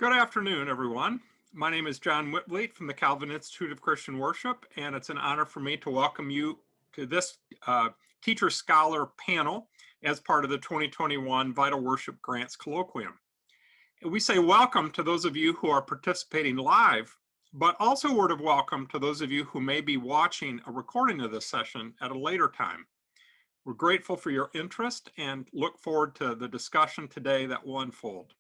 Good afternoon, everyone. My name is John Witvliet from the Calvin Institute of Christian Worship, and it's an honor for me to welcome you to this Teacher Scholar panel as part of the 2021 Vital Worship Grants Colloquium. And we say welcome to those of you who are participating live, but also a word of welcome to those of you who may be watching a recording of this session at a later time. We're grateful for your interest and look forward to the discussion today that will unfold.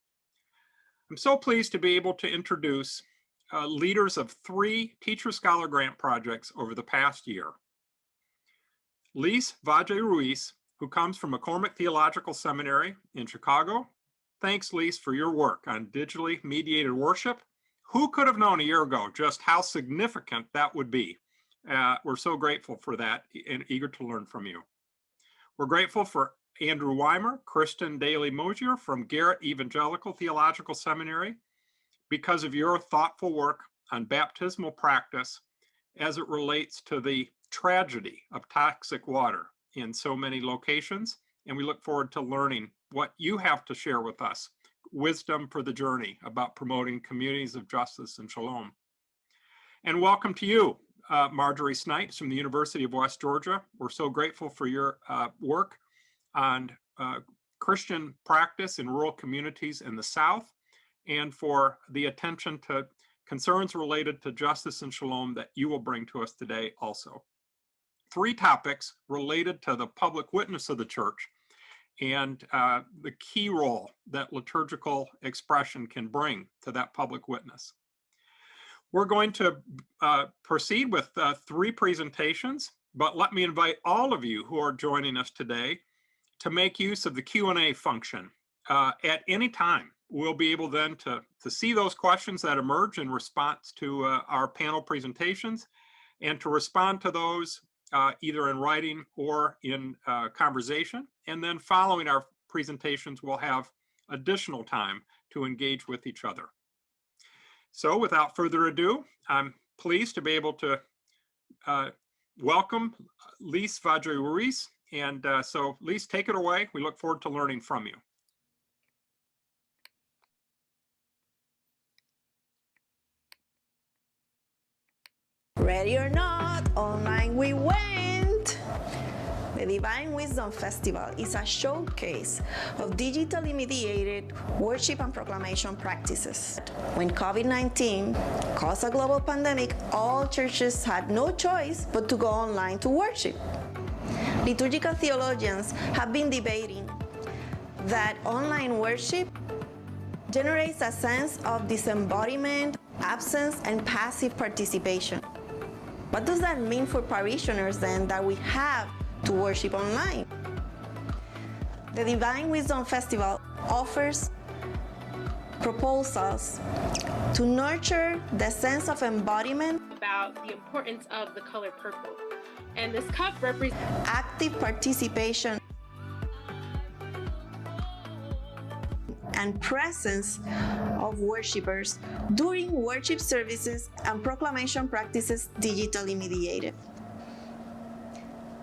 I'm so pleased to be able to introduce leaders of 3 Teacher Scholar Grant projects over the past year. Liz Valle-Ruiz, who comes from McCormick Theological Seminary in Chicago. Thanks, Liz, for your work on digitally mediated worship. Who could have known a year ago just how significant that would be? We're so grateful for that and eager to learn from you. We're grateful for Andrew Weimer, Kristen Daly-Mosier from Garrett Evangelical Theological Seminary, because of your thoughtful work on baptismal practice as it relates to the tragedy of toxic water in so many locations. And we look forward to learning what you have to share with us, wisdom for the journey about promoting communities of justice and shalom. And welcome to you, Marjorie Snipes from the University of West Georgia. We're so grateful for your work on Christian practice in rural communities in the South, and for the attention to concerns related to justice and shalom that you will bring to us today also. 3 topics related to the public witness of the church and the key role that liturgical expression can bring to that public witness. We're going to proceed with 3 presentations, but let me invite all of you who are joining us today to make use of the Q&A function at any time. We'll be able then to see those questions that emerge in response to our panel presentations and to respond to those either in writing or in conversation. And then following our presentations, we'll have additional time to engage with each other. So without further ado, I'm pleased to be able to welcome Liz Valle-Ruiz. And so, Liz, take it away. We look forward to learning from you. Ready or not, online we went! The Divine Wisdom Festival is a showcase of digitally mediated worship and proclamation practices. When COVID-19 caused a global pandemic, all churches had no choice but to go online to worship. Liturgical theologians have been debating that online worship generates a sense of disembodiment, absence, and passive participation. What does that mean for parishioners then that we have to worship online? The Divine Wisdom Festival offers proposals to nurture the sense of embodiment about the importance of the color purple. And this cup represents active participation and presence of worshipers during worship services and proclamation practices digitally mediated.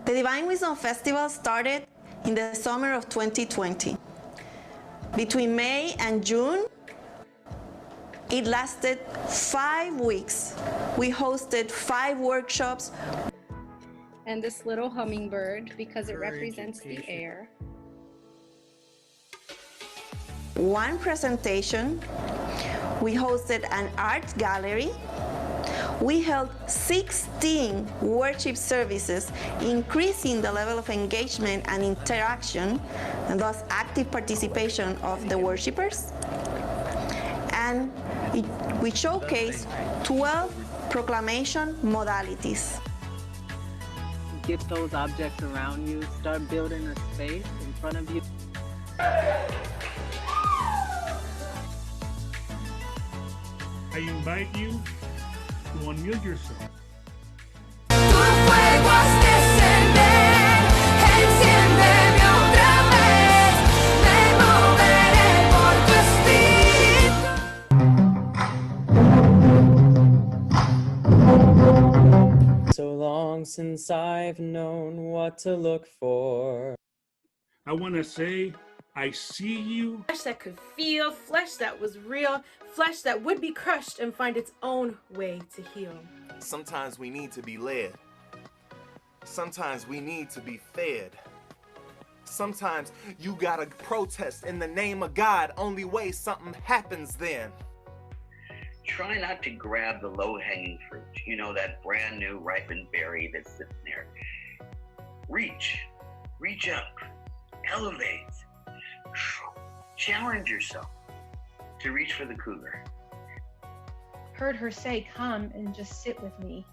The Divine Wisdom Festival started in the summer of 2020. Between May and June, it lasted 5 weeks. We hosted 5 workshops. And this little hummingbird, because it represents the air. 1 presentation. We hosted an art gallery. We held 16 worship services, increasing the level of engagement and interaction, and thus active participation of the worshipers. And we showcased 12 proclamation modalities. Get those objects around you, start building a space in front of you. I invite you to unmute yourself. So long since I've known what to look for. I want to say I see you. Flesh that could feel, flesh that was real, flesh that would be crushed and find its own way to heal. Sometimes we need to be led. Sometimes we need to be fed. Sometimes you gotta protest in the name of God. Only way something happens then. Try not to grab the low-hanging fruit, you know, that brand new ripened berry that's sitting there. Reach up, elevate, challenge yourself to reach for the cougar. Heard her say, come and just sit with me.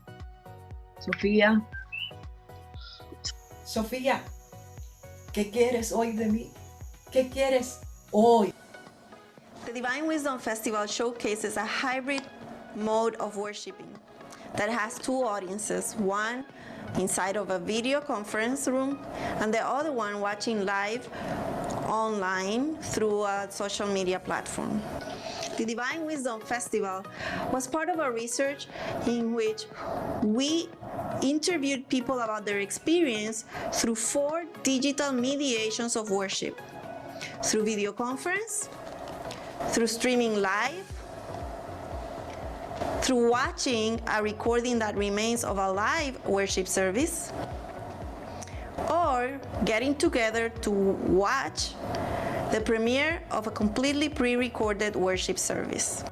Sofía. Sofía, ¿qué quieres hoy de mí? ¿Qué quieres hoy? The Divine Wisdom Festival showcases a hybrid mode of worshiping that has two audiences, one inside of a video conference room and the other one watching live online through a social media platform. The Divine Wisdom Festival was part of a research in which we interviewed people about their experience through 4 digital mediations of worship: through video conference, through streaming live, through watching a recording that remains of a live worship service, or getting together to watch the premiere of a completely pre-recorded worship service.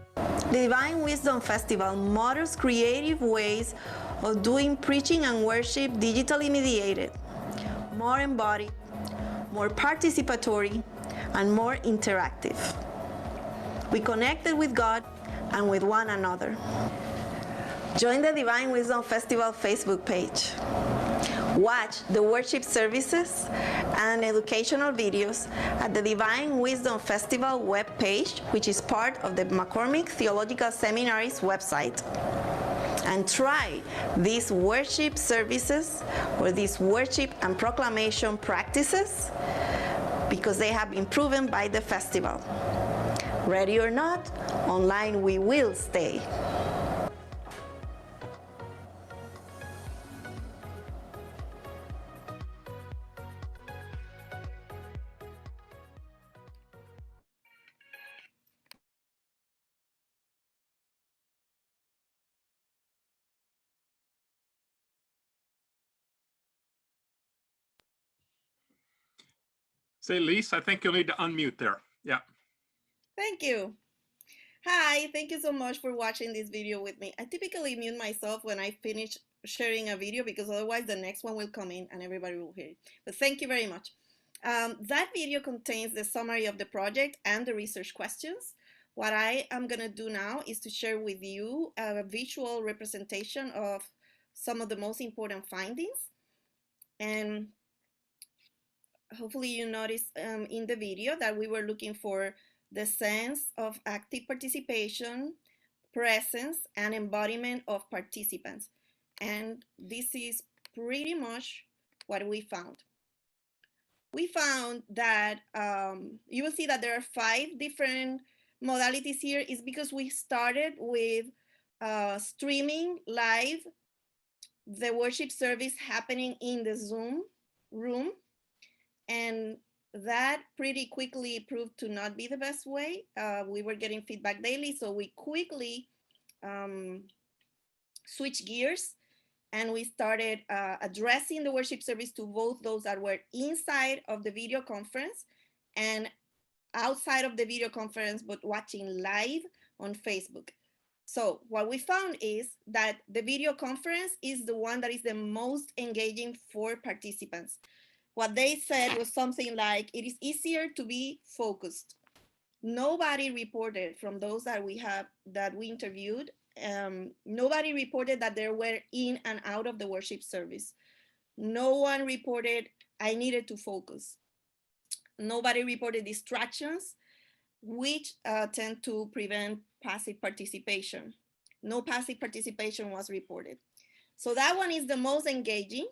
The Divine Wisdom Festival models creative ways of doing preaching and worship digitally mediated, more embodied, more participatory, and more interactive. We connected with God and with one another. Join the Divine Wisdom Festival Facebook page. Watch the worship services and educational videos at the Divine Wisdom Festival webpage, which is part of the McCormick Theological Seminary's website. And try these worship services or these worship and proclamation practices because they have been proven by the festival. Ready or not, online we will stay. Say, Lise, I think you'll need to unmute there. Yeah. Thank you. Hi, thank you so much for watching this video with me. I typically mute myself when I finish sharing a video because otherwise the next one will come in and everybody will hear it. But thank you very much. That video contains the summary of the project and the research questions. What I am going to do now is to share with you a visual representation of some of the most important findings. And hopefully you noticed in the video that we were looking for the sense of active participation, presence, and embodiment of participants. And this is pretty much what we found. We found that you will see that there are 5 different modalities here. It's because we started with streaming live the worship service happening in the Zoom room. And that pretty quickly proved to not be the best way. We were getting feedback daily, so we quickly switched gears and we started addressing the worship service to both those that were inside of the video conference and outside of the video conference, but watching live on Facebook. So what we found is that the video conference is the one that is the most engaging for participants. What they said was something like, it is easier to be focused. Nobody reported from those that we interviewed, nobody reported that they were in and out of the worship service. No one reported, I needed to focus. Nobody reported distractions, which tend to prevent passive participation. No passive participation was reported. So that one is the most engaging.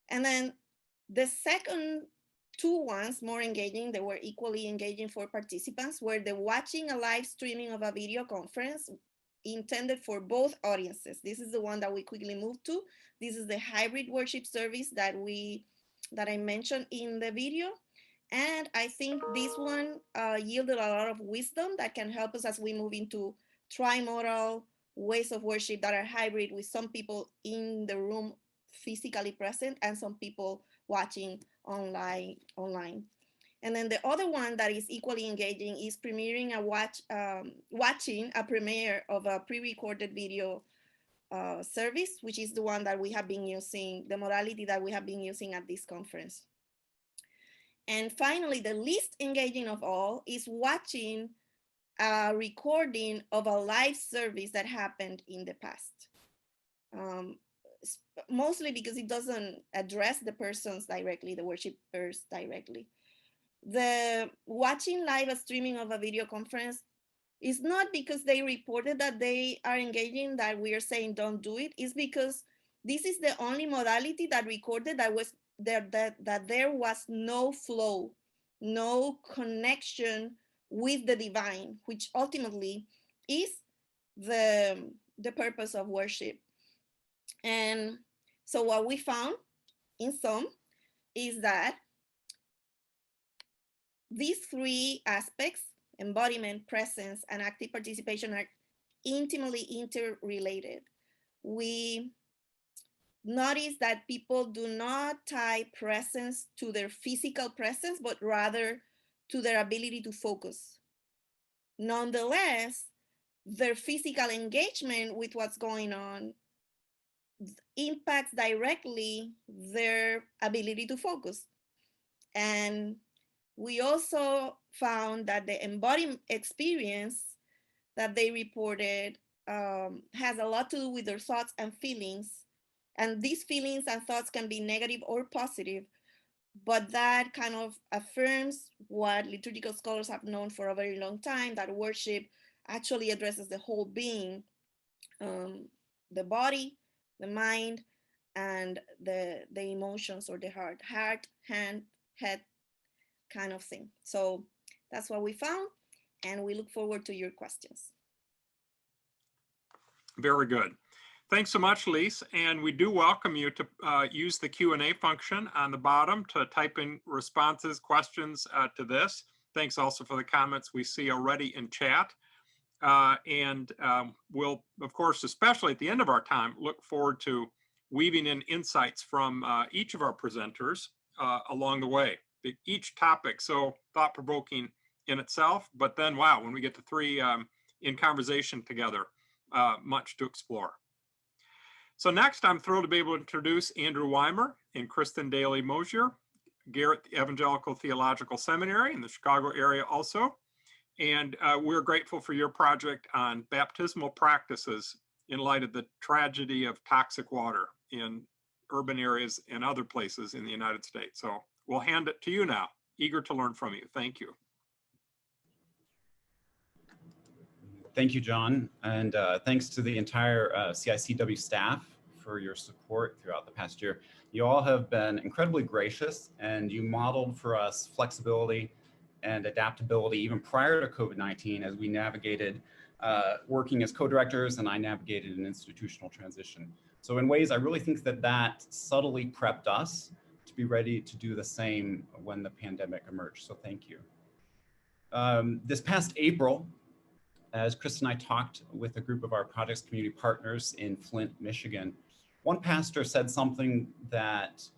And then the second 2 ones, more engaging, they were equally engaging for participants, were the watching a live streaming of a video conference intended for both audiences. This is the one that we quickly moved to. This is the hybrid worship service that I mentioned in the video. And I think this one yielded a lot of wisdom that can help us as we move into trimodal ways of worship that are hybrid, with some people in the room physically present and some people watching online. And then the other one that is equally engaging is premiering watching a premiere of a pre-recorded video service, which is the one that we have been using, the modality that we have been using at this conference. And finally, the least engaging of all is watching a recording of a live service that happened in the past. Mostly because it doesn't address the persons directly, the worshipers directly. The watching live streaming of a video conference is not because they reported that they are engaging that we are saying don't do it. It's because this is the only modality that recorded that was that there was no flow, no connection with the divine, which ultimately is the purpose of worship. And so what we found in some is that these three aspects, embodiment, presence, and active participation, are intimately interrelated. We notice that people do not tie presence to their physical presence, but rather to their ability to focus. Nonetheless, their physical engagement with what's going on impacts directly their ability to focus. And we also found that the embodied experience that they reported has a lot to do with their thoughts and feelings. And these feelings and thoughts can be negative or positive, but that kind of affirms what liturgical scholars have known for a very long time, that worship actually addresses the whole being, the body, the mind, and the emotions, or the heart, hand, head kind of thing. So that's what we found, and we look forward to your questions. Very good. Thanks so much, Lise. And we do welcome you to use the Q&A function on the bottom to type in responses, questions to this. Thanks also for the comments we see already in chat. We'll, of course, especially at the end of our time, look forward to weaving in insights from each of our presenters along the way. Each topic so thought-provoking in itself, but then, wow, when we get the three in conversation together, much to explore. So next, I'm thrilled to be able to introduce Andrew Weimer and Kristen Daly Mosier, Garrett Evangelical Theological Seminary in the Chicago area also. And we're grateful for your project on baptismal practices in light of the tragedy of toxic water in urban areas and other places in the United States. So we'll hand it to you now. Eager to learn from you. Thank you. Thank you, John, and thanks to the entire CICW staff for your support throughout the past year. You all have been incredibly gracious, and you modeled for us flexibility and adaptability even prior to COVID-19 as we navigated working as co-directors, and I navigated an institutional transition. So in ways, I really think that that subtly prepped us to be ready to do the same when the pandemic emerged. So thank you. This past April, as Chris and I talked with a group of our project's community partners in Flint, Michigan, one pastor said something that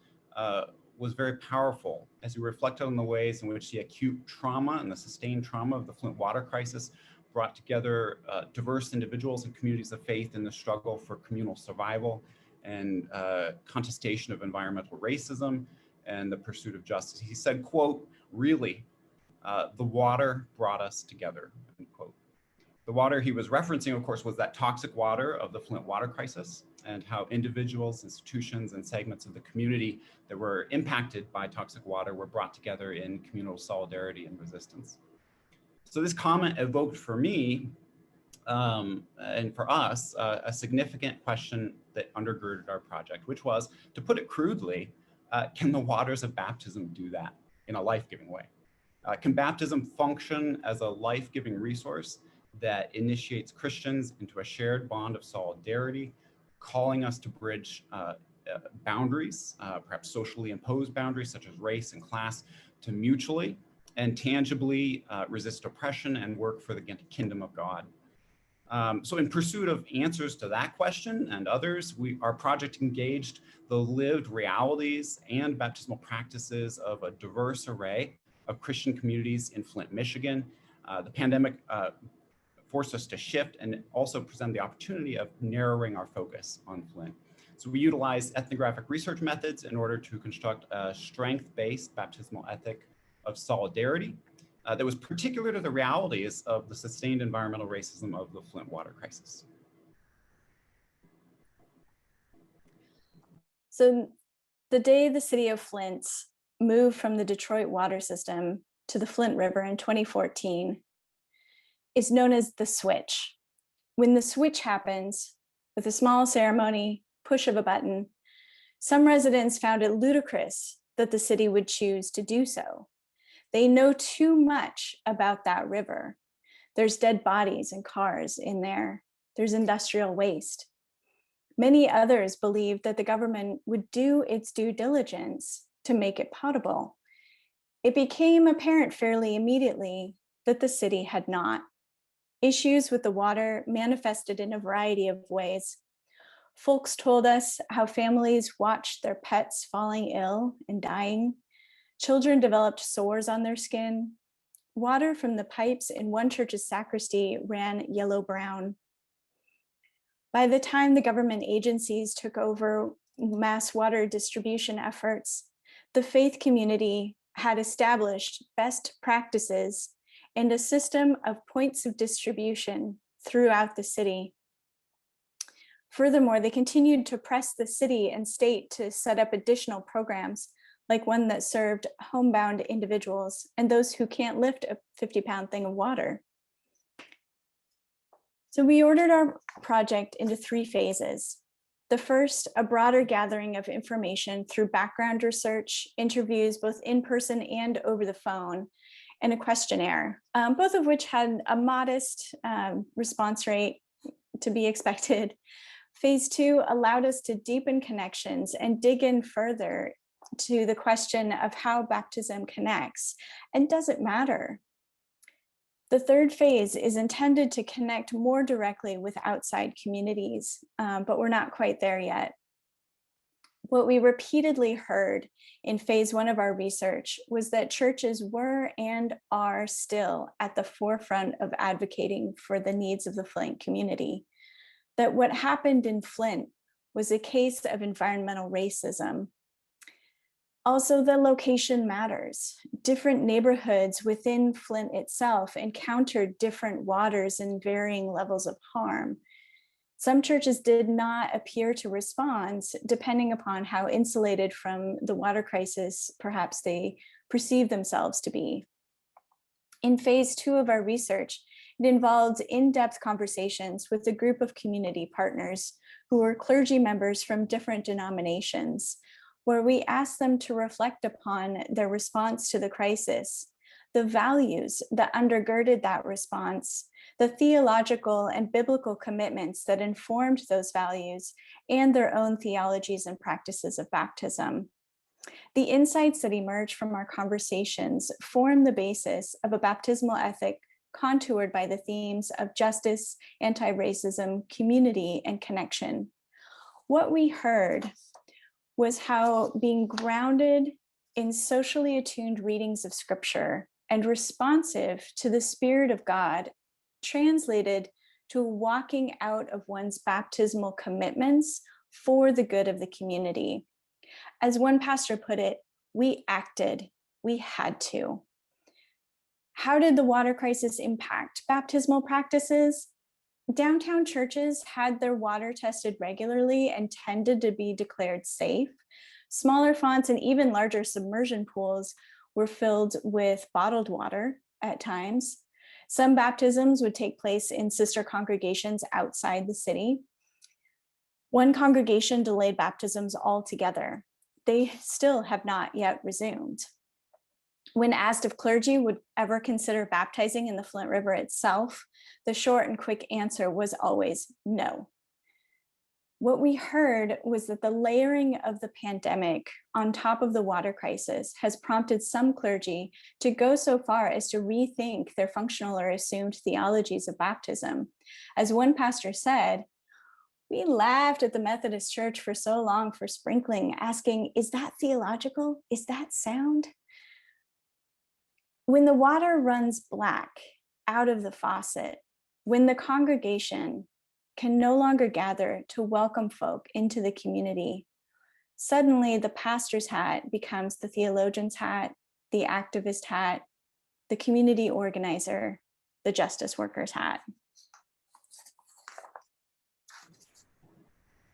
was very powerful as he reflected on the ways in which the acute trauma and the sustained trauma of the Flint water crisis brought together diverse individuals and communities of faith in the struggle for communal survival and contestation of environmental racism and the pursuit of justice. He said, quote, really, the water brought us together, end quote. The water he was referencing, of course, was that toxic water of the Flint water crisis, and how individuals, institutions, and segments of the community that were impacted by toxic water were brought together in communal solidarity and resistance. So this comment evoked for me and for us a significant question that undergirded our project, which was, to put it crudely, can the waters of baptism do that in a life-giving way? Can baptism function as a life-giving resource that initiates Christians into a shared bond of solidarity, calling us to bridge boundaries, perhaps socially imposed boundaries such as race and class, to mutually and tangibly resist oppression and work for the kingdom of God. So in pursuit of answers to that question and others, our project engaged the lived realities and baptismal practices of a diverse array of Christian communities in Flint, Michigan. The pandemic forced us to shift and also present the opportunity of narrowing our focus on Flint. So we utilized ethnographic research methods in order to construct a strength-based baptismal ethic of solidarity that was particular to the realities of the sustained environmental racism of the Flint water crisis. So the day the city of Flint moved from the Detroit water system to the Flint River in 2014 is known as the switch. When the switch happens, with a small ceremony, push of a button, some residents found it ludicrous that the city would choose to do so. They know too much about that river. There's dead bodies and cars in there. There's industrial waste. Many others believed that the government would do its due diligence to make it potable. It became apparent fairly immediately that the city had not. Issues with the water manifested in a variety of ways. Folks told us how families watched their pets falling ill and dying. Children developed sores on their skin. Water from the pipes in one church's sacristy ran yellow-brown. By the time the government agencies took over mass water distribution efforts, the faith community had established best practices and a system of points of distribution throughout the city. Furthermore, they continued to press the city and state to set up additional programs, like one that served homebound individuals and those who can't lift a 50-pound thing of water. So we ordered our project into 3 phases. The first, a broader gathering of information through background research, interviews both in person and over the phone, and a questionnaire, both of which had a modest response rate to be expected. Phase 2 allowed us to deepen connections and dig in further to the question of how baptism connects, and does it matter? The third phase is intended to connect more directly with outside communities, but we're not quite there yet. What we repeatedly heard in phase 1 of our research was that churches were and are still at the forefront of advocating for the needs of the Flint community. That what happened in Flint was a case of environmental racism. Also, the location matters. Different neighborhoods within Flint itself encountered different waters and varying levels of harm. Some churches did not appear to respond, depending upon how insulated from the water crisis perhaps they perceived themselves to be. In phase 2 of our research, it involved in-depth conversations with a group of community partners who were clergy members from different denominations, where we asked them to reflect upon their response to the crisis, the values that undergirded that response, the theological and biblical commitments that informed those values, and their own theologies and practices of baptism. The insights that emerged from our conversations form the basis of a baptismal ethic contoured by the themes of justice, anti-racism, community, and connection. What we heard was how being grounded in socially attuned readings of scripture and responsive to the Spirit of God translated to walking out of one's baptismal commitments for the good of the community. As one pastor put it, we acted, we had to. How did the water crisis impact baptismal practices? Downtown churches had their water tested regularly and tended to be declared safe. Smaller fonts and even larger submersion pools were filled with bottled water at times. Some baptisms would take place in sister congregations outside the city. One congregation delayed baptisms altogether. They still have not yet resumed. When asked if clergy would ever consider baptizing in the Flint River itself, the short and quick answer was always no. What we heard was that the layering of the pandemic on top of the water crisis has prompted some clergy to go so far as to rethink their functional or assumed theologies of baptism. As one pastor said, "We laughed at the Methodist Church for so long for sprinkling, asking, is that theological? Is that sound?" When the water runs black out of the faucet, when the congregation can no longer gather to welcome folk into the community, suddenly the pastor's hat becomes the theologian's hat, the activist hat, the community organizer, the justice worker's hat.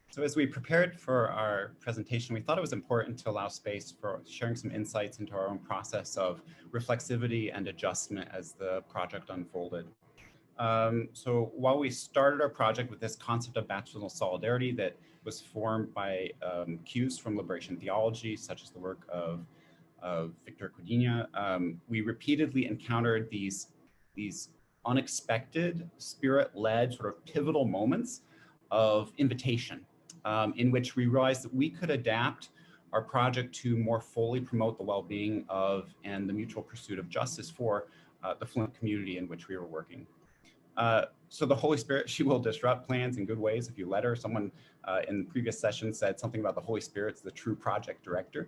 So as we prepared for our presentation, we thought it was important to allow space for sharing some insights into our own process of reflexivity and adjustment as the project unfolded. So while we started our project with this concept of baptismal solidarity that was formed by cues from liberation theology, such as the work of Victor Codina, we repeatedly encountered these unexpected, spirit-led, sort of pivotal moments of invitation, in which we realized that we could adapt our project to more fully promote the well-being of and the mutual pursuit of justice for the Flint community in which we were working. So the Holy Spirit, she will disrupt plans in good ways if you let her. Someone in the previous session said something about the Holy Spirit's the true project director.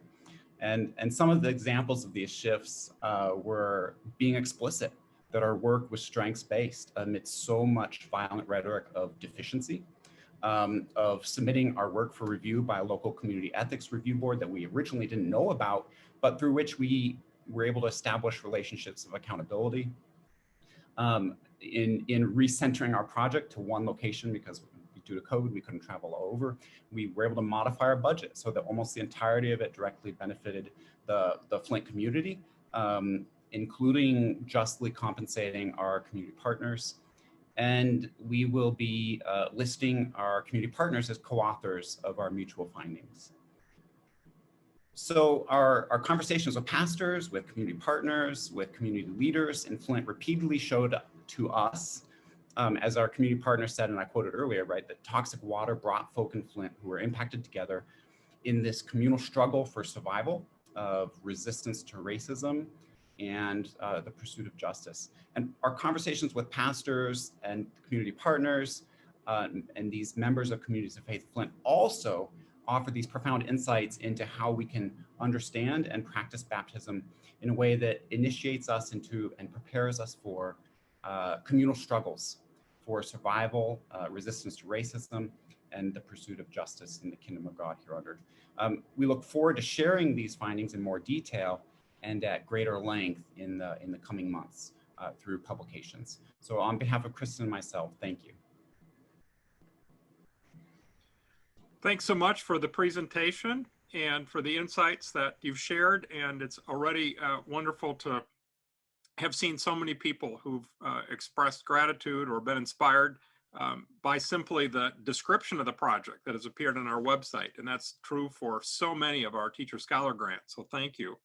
And some of the examples of these shifts were being explicit that our work was strengths-based amidst so much violent rhetoric of deficiency, of submitting our work for review by a local community ethics review board that we originally didn't know about, but through which we were able to establish relationships of accountability. In recentering our project to one location because due to COVID, we couldn't travel all over. We were able to modify our budget so that almost the entirety of it directly benefited the Flint community, including justly compensating our community partners. And we will be listing our community partners as co-authors of our mutual findings. So our conversations with pastors, with community partners, with community leaders in Flint repeatedly showed to us, as our community partner said, and I quoted earlier, right, that toxic water brought folk in Flint who were impacted together in this communal struggle for survival, of resistance to racism, and the pursuit of justice. And our conversations with pastors and community partners and these members of communities of faith Flint also offer these profound insights into how we can understand and practice baptism in a way that initiates us into and prepares us for communal struggles for survival, resistance to racism, and the pursuit of justice in the kingdom of God here on earth. We look forward to sharing these findings in more detail and at greater length in the coming months through publications. So on behalf of Kristen and myself, thank you. Thanks so much for the presentation and for the insights that you've shared. And it's already wonderful to have seen so many people who've expressed gratitude or been inspired by simply the description of the project that has appeared on our website. And that's true for so many of our Teacher Scholar grants. So thank you.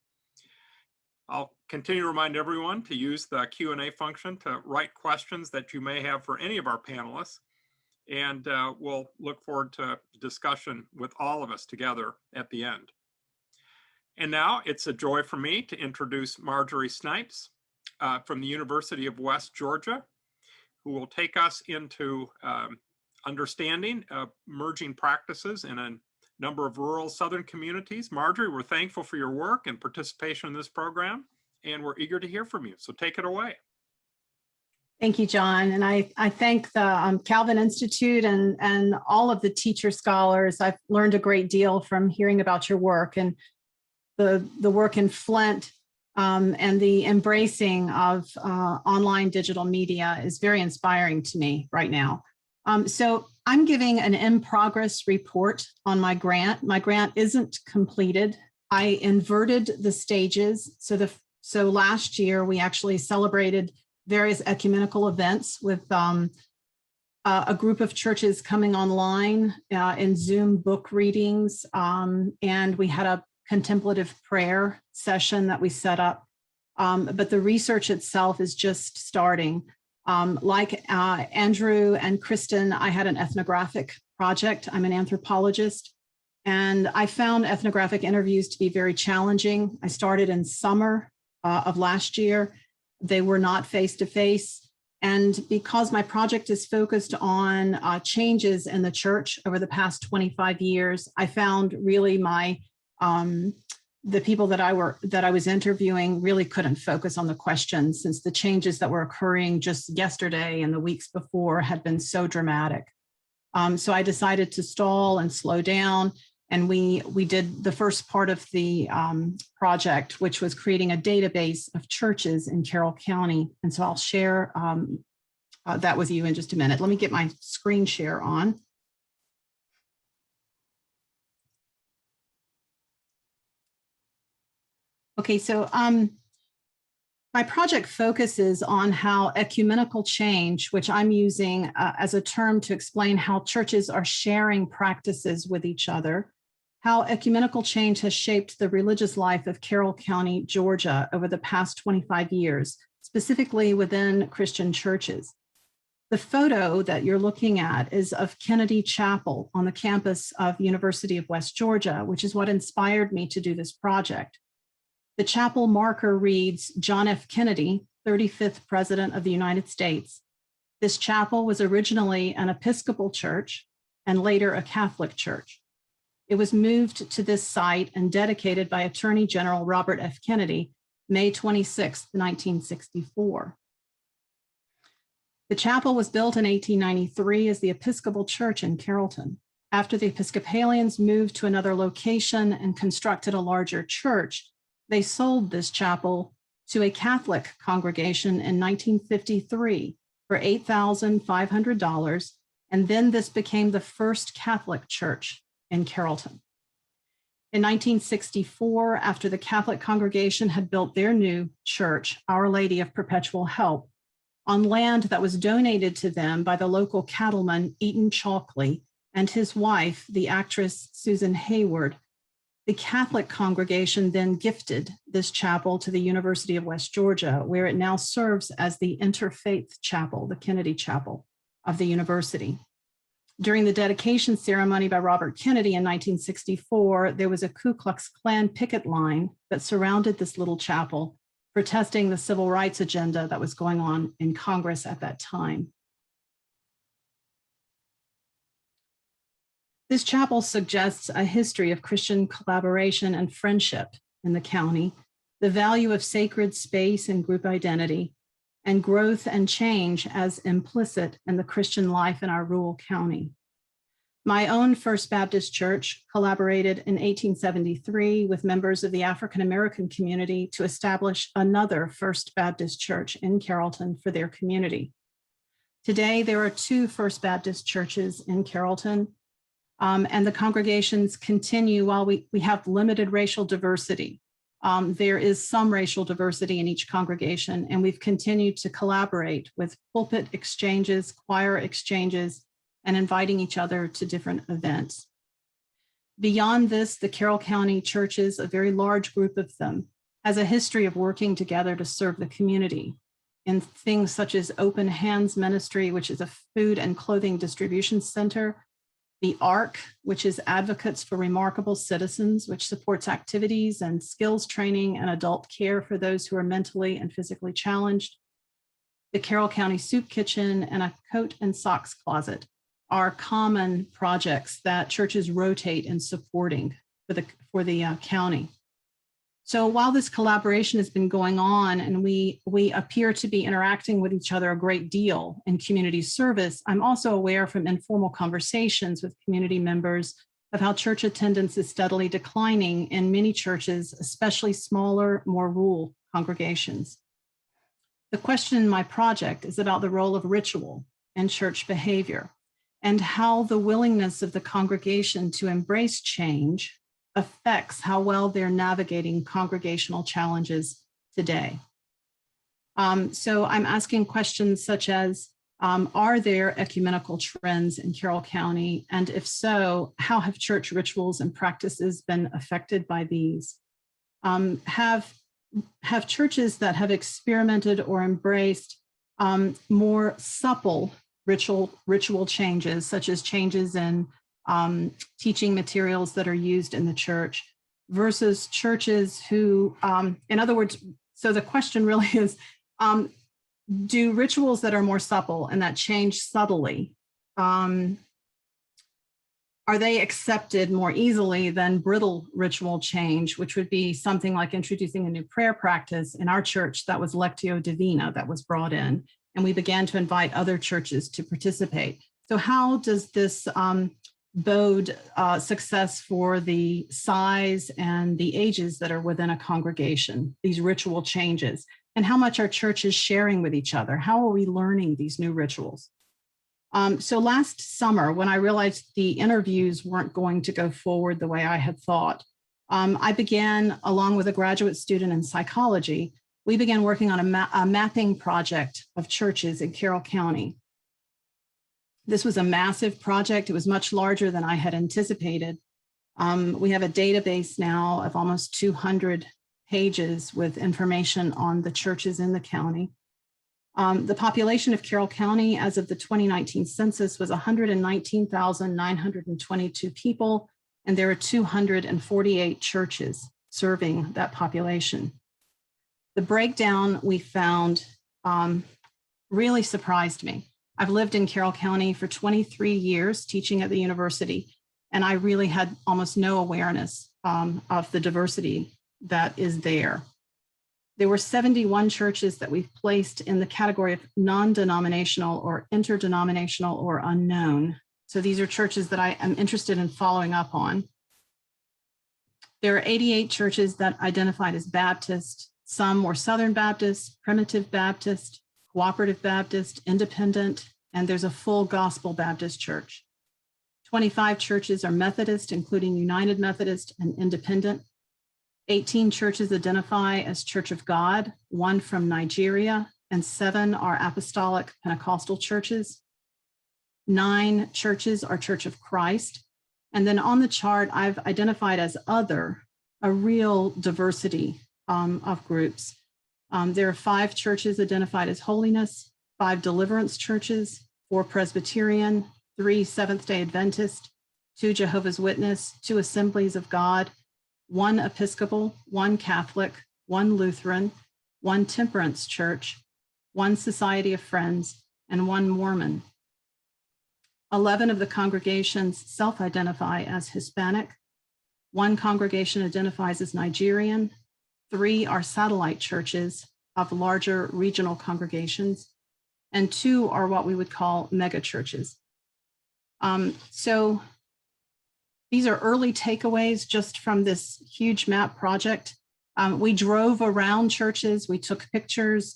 I'll continue to remind everyone to use the Q&A function to write questions that you may have for any of our panelists. And we'll look forward to discussion with all of us together at the end. And now it's a joy for me to introduce Marjorie Snipes from the University of West Georgia, who will take us into understanding emerging practices in a number of rural Southern communities. Marjorie, we're thankful for your work and participation in this program, and we're eager to hear from you. So take it away. Thank you, John. And I thank the Calvin Institute and all of the teacher scholars. I've learned a great deal from hearing about your work, and the work in Flint and the embracing of online digital media is very inspiring to me right now. So I'm giving an in-progress report on my grant. My grant isn't completed. I inverted the stages. So last year we actually celebrated various ecumenical events with a group of churches coming online in Zoom book readings. And we had a contemplative prayer session that we set up. But the research itself is just starting. Like Andrew and Kristen, I had an ethnographic project. I'm an anthropologist, and I found ethnographic interviews to be very challenging. I started in summer of last year. They were not face-to-face. And because my project is focused on changes in the church over the past 25 years, I found really the people that I was interviewing really couldn't focus on the questions, since the changes that were occurring just yesterday and the weeks before had been so dramatic. So I decided to stall and slow down. And we did the first part of the project, which was creating a database of churches in Carroll County. And so I'll share that with you in just a minute. Let me get my screen share on. Okay, so my project focuses on how ecumenical change, which I'm using as a term to explain how churches are sharing practices with each other, how ecumenical change has shaped the religious life of Carroll County, Georgia over the past 25 years, specifically within Christian churches. The photo that you're looking at is of Kennedy Chapel on the campus of University of West Georgia, which is what inspired me to do this project. The chapel marker reads, John F. Kennedy, 35th President of the United States. This chapel was originally an Episcopal church and later a Catholic church. It was moved to this site and dedicated by Attorney General Robert F. Kennedy, May 26, 1964. The chapel was built in 1893 as the Episcopal Church in Carrollton. After the Episcopalians moved to another location and constructed a larger church, they sold this chapel to a Catholic congregation in 1953 for $8,500, and then this became the first Catholic church in Carrollton. In 1964, after the Catholic congregation had built their new church, Our Lady of Perpetual Help, on land that was donated to them by the local cattleman Eaton Chalkley and his wife, the actress Susan Hayward, the Catholic congregation then gifted this chapel to the University of West Georgia, where it now serves as the Interfaith Chapel, the Kennedy Chapel of the university. During the dedication ceremony by Robert Kennedy in 1964, there was a Ku Klux Klan picket line that surrounded this little chapel, protesting the civil rights agenda that was going on in Congress at that time. This chapel suggests a history of Christian collaboration and friendship in the county, the value of sacred space and group identity, and growth and change as implicit in the Christian life in our rural county. My own First Baptist Church collaborated in 1873 with members of the African American community to establish another First Baptist Church in Carrollton for their community. Today, there are 2 First Baptist churches in Carrollton, and the congregations continue while we have limited racial diversity. There is some racial diversity in each congregation, and we've continued to collaborate with pulpit exchanges, choir exchanges, and inviting each other to different events. Beyond this, the Carroll County churches, a very large group of them, has a history of working together to serve the community in things such as Open Hands Ministry, which is a food and clothing distribution center, the ARC, which is Advocates for Remarkable Citizens, which supports activities and skills training and adult care for those who are mentally and physically challenged. The Carroll County Soup Kitchen and a Coat and Socks Closet are common projects that churches rotate in supporting for the county. So while this collaboration has been going on and we appear to be interacting with each other a great deal in community service, I'm also aware from informal conversations with community members of how church attendance is steadily declining in many churches, especially smaller, more rural congregations. The question in my project is about the role of ritual in church behavior and how the willingness of the congregation to embrace change affects how well they're navigating congregational challenges today. So I'm asking questions such as, are there ecumenical trends in Carroll County? And if so, how have church rituals and practices been affected by these? Have churches that have experimented or embraced more supple ritual changes, such as changes in teaching materials that are used in the church, versus churches who, in other words, so the question really is, do rituals that are more supple and that change subtly, are they accepted more easily than brittle ritual change, which would be something like introducing a new prayer practice? In our church, that was Lectio Divina that was brought in, and we began to invite other churches to participate. So how does this bode success for the size and the ages that are within a congregation, these ritual changes? And how much are churches sharing with each other? How are we learning these new rituals? So last summer, when I realized the interviews weren't going to go forward the way I had thought, I began, along with a graduate student in psychology, we began working on a mapping project of churches in Carroll County. This was a massive project. It was much larger than I had anticipated. We have a database now of almost 200 pages with information on the churches in the county. The population of Carroll County as of the 2019 census was 119,922 people, and there are 248 churches serving that population. The breakdown we found really surprised me. I've lived in Carroll County for 23 years teaching at the university, and I really had almost no awareness of the diversity that is there. There were 71 churches that we've placed in the category of non-denominational or interdenominational or unknown. So these are churches that I am interested in following up on. There are 88 churches that identified as Baptist. Some were Southern Baptist, Primitive Baptist, Cooperative Baptist, Independent, and there's a full Gospel Baptist church. 25 churches are Methodist, including United Methodist and Independent. 18 churches identify as Church of God, 1 from Nigeria, and 7 are Apostolic Pentecostal churches. 9 churches are Church of Christ. And then on the chart, I've identified as other, a real diversity of groups. There are 5 churches identified as Holiness, 5 Deliverance churches, 4 Presbyterian, 3 Seventh-day Adventist, 2 Jehovah's Witness, 2 Assemblies of God, 1 Episcopal, 1 Catholic, 1 Lutheran, 1 Temperance Church, 1 Society of Friends, and 1 Mormon. 11 of the congregations self-identify as Hispanic. 1 congregation identifies as Nigerian. 3 are satellite churches of larger regional congregations, and 2 are what we would call mega churches. So these are early takeaways just from this huge map project. We drove around churches, we took pictures,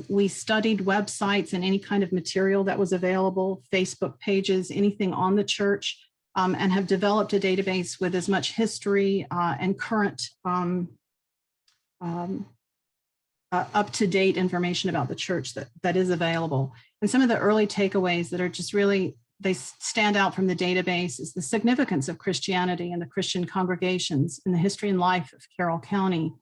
we studied websites and any kind of material that was available, Facebook pages, anything on the church, and have developed a database with as much history and current up-to-date information about the church that is available. And some of the early takeaways that are just really, they stand out from the database is the significance of Christianity and the Christian congregations in the history and life of Carroll County,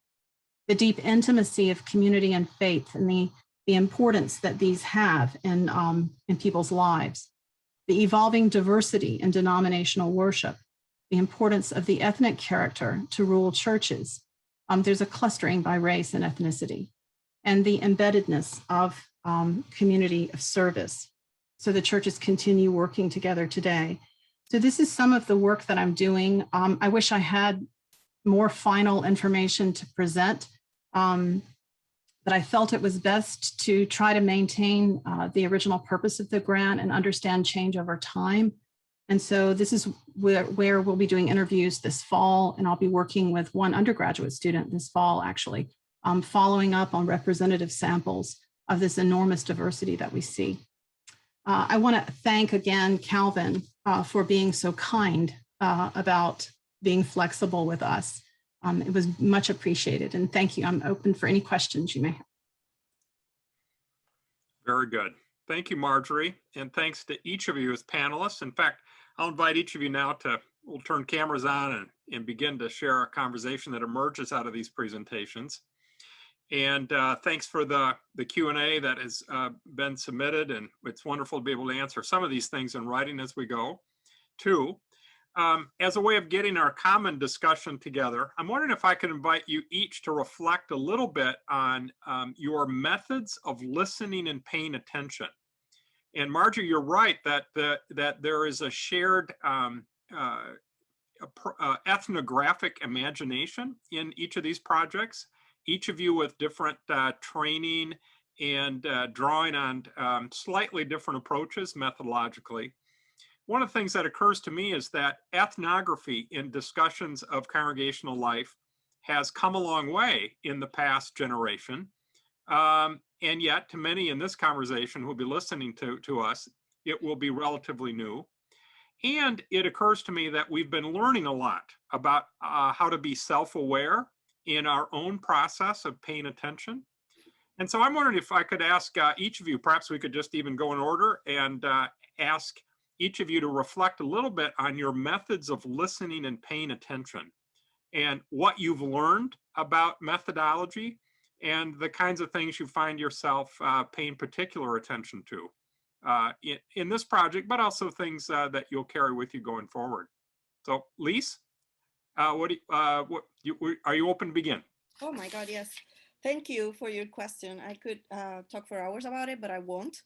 the deep intimacy of community and faith and the importance that these have in people's lives, the evolving diversity in denominational worship, the importance of the ethnic character to rural churches. There's a clustering by race and ethnicity, and the embeddedness of community of service. So the churches continue working together today. So this is some of the work that I'm doing. I wish I had more final information to present, but I felt it was best to try to maintain the original purpose of the grant and understand change over time. And so this is where we'll be doing interviews this fall, and I'll be working with 1 undergraduate student this fall, actually, following up on representative samples of this enormous diversity that we see. I want to thank again Calvin for being so kind about being flexible with us. It was much appreciated, and thank you. I'm open for any questions you may have. Very good. Thank you, Marjorie, and thanks to each of you as panelists. In fact, I'll invite each of you now we'll turn cameras on and begin to share a conversation that emerges out of these presentations. And thanks for the Q&A that has been submitted. And it's wonderful to be able to answer some of these things in writing as we go. 2, as a way of getting our common discussion together, I'm wondering if I could invite you each to reflect a little bit on your methods of listening and paying attention. And Margie, you're right that there is a shared ethnographic imagination in each of these projects, each of you with different training and drawing on slightly different approaches methodologically. One of the things that occurs to me is that ethnography in discussions of congregational life has come a long way in the past generation. And yet, to many in this conversation who will be listening to us, it will be relatively new. And it occurs to me that we've been learning a lot about how to be self-aware in our own process of paying attention. And so I'm wondering if I could ask each of you, perhaps we could just even go in order and ask each of you to reflect a little bit on your methods of listening and paying attention and what you've learned about methodology and the kinds of things you find yourself paying particular attention to in this project, but also things that you'll carry with you going forward. So, Lise, are you open to begin? Oh my God, yes. Thank you for your question. I could talk for hours about it, but I won't.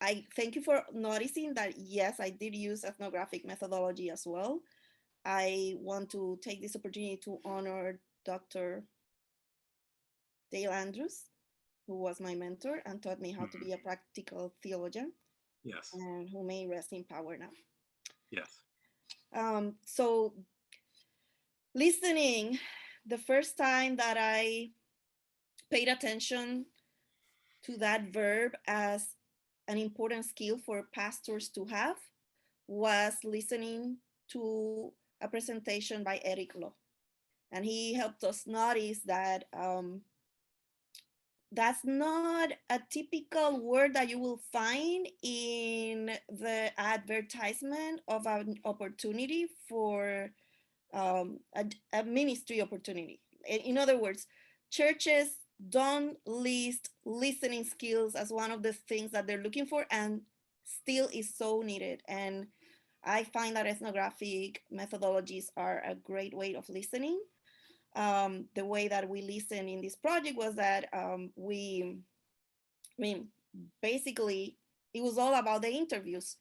I thank you for noticing that, yes, I did use ethnographic methodology as well. I want to take this opportunity to honor Dr. Dale Andrews, who was my mentor and taught me how to be a practical theologian. Yes. And who may rest in power now. Yes. So listening, the first time that I paid attention to that verb as an important skill for pastors to have was listening to a presentation by Eric Law. And he helped us notice that that's not a typical word that you will find in the advertisement of an opportunity for a ministry opportunity. In other words, churches don't list listening skills as one of the things that they're looking for, and still is so needed. And I find that ethnographic methodologies are a great way of listening. The way that we listened in this project was that basically it was all about the interviews.